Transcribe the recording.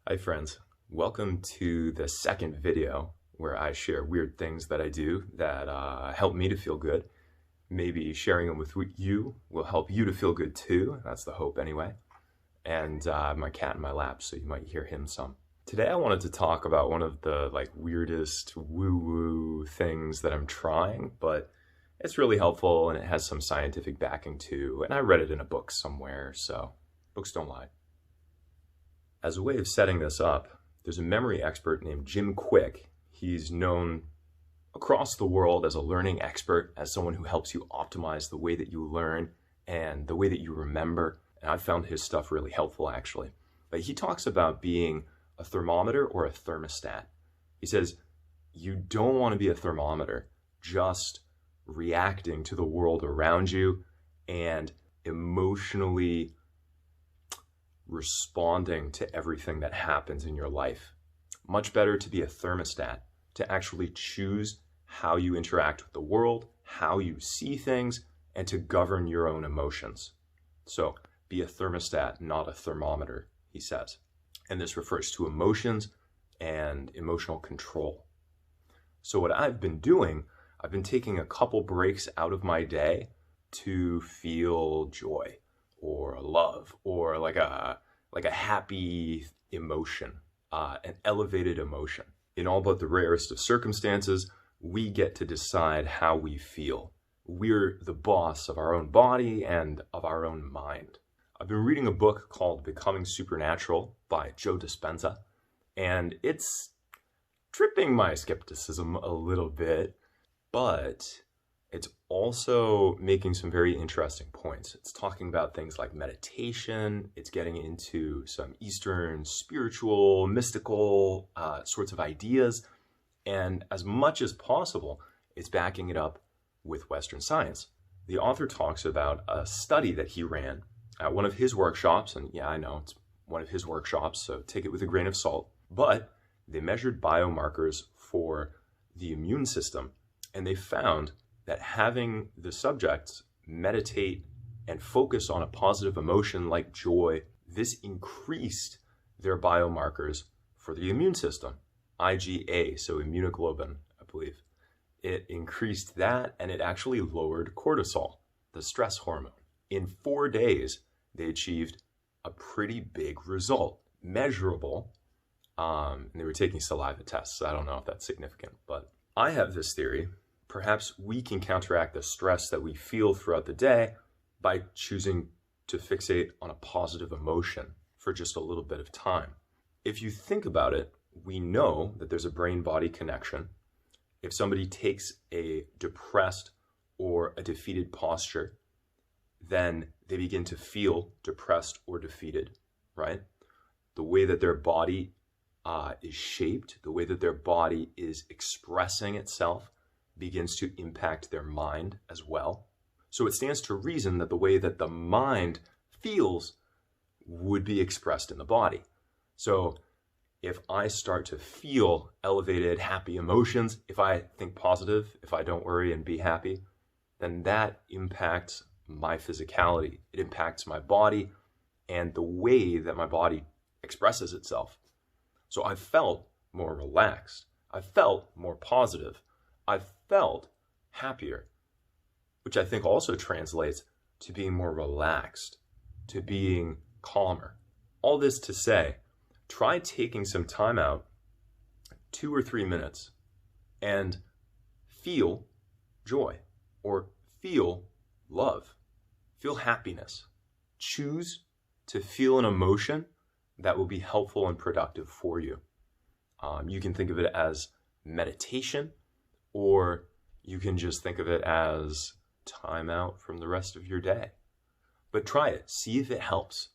Hi friends, welcome to the second video where I share weird things that I do that help me to feel good. Maybe sharing them with you will help you to feel good too. That's the hope anyway. And I have my cat in my lap, so you might hear him some. Today I wanted to talk about one of the weirdest woo-woo things that I'm trying, but it's really helpful and it has some scientific backing too. And I read it in a book somewhere, so books don't lie. As a way of setting this up, there's a memory expert named Jim Kwik. He's known across the world as a learning expert, as someone who helps you optimize the way that you learn and the way that you remember. And I've found his stuff really helpful, actually. But he talks about being a thermometer or a thermostat. He says, you don't want to be a thermometer, just reacting to the world around you and emotionally responding to everything that happens in your life. Much better to be a thermostat, to actually choose how you interact with the world, how you see things, and to govern your own emotions. So be a thermostat, not a thermometer, he says. And this refers to emotions and emotional control. So what I've been doing, I've been taking a couple breaks out of my day to feel joy or love or like a happy emotion, an elevated emotion. In all but the rarest of circumstances, we get to decide how we feel. We're the boss of our own body and of our own mind. I've been reading a book called Becoming Supernatural by Joe Dispenza, and it's tripping my skepticism a little bit, but it's also making some very interesting points. It's talking about things like meditation. It's getting into some Eastern spiritual, mystical sorts of ideas. And as much as possible, it's backing it up with Western science. The author talks about a study that he ran at one of his workshops. And yeah, I know it's one of his workshops, so take it with a grain of salt. But they measured biomarkers for the immune system, and they found that having the subjects meditate and focus on a positive emotion like joy, this increased their biomarkers for the immune system. IgA, so immunoglobulin, I believe. It increased that, and it actually lowered cortisol, the stress hormone. In 4 days, they achieved a pretty big result, measurable. And they were taking saliva tests, so I don't know if that's significant, but I have this theory. Perhaps we can counteract the stress that we feel throughout the day by choosing to fixate on a positive emotion for just a little bit of time. If you think about it, we know that there's a brain-body connection. If somebody takes a depressed or a defeated posture, then they begin to feel depressed or defeated, right? The way that their body is shaped, the way that their body is expressing itself, begins to impact their mind as well. So it stands to reason that the way that the mind feels would be expressed in the body. So if I start to feel elevated, happy emotions, if I think positive, if I don't worry and be happy, then that impacts my physicality. It impacts my body and the way that my body expresses itself. So I felt more relaxed. I felt more positive. I felt happier, which I think also translates to being more relaxed, to being calmer. All this to say, try taking some time out, 2 or 3 minutes, and feel joy or feel love, feel happiness. Choose to feel an emotion that will be helpful and productive for you. You can think of it as meditation, or you can just think of it as time out from the rest of your day. But try it. See if it helps.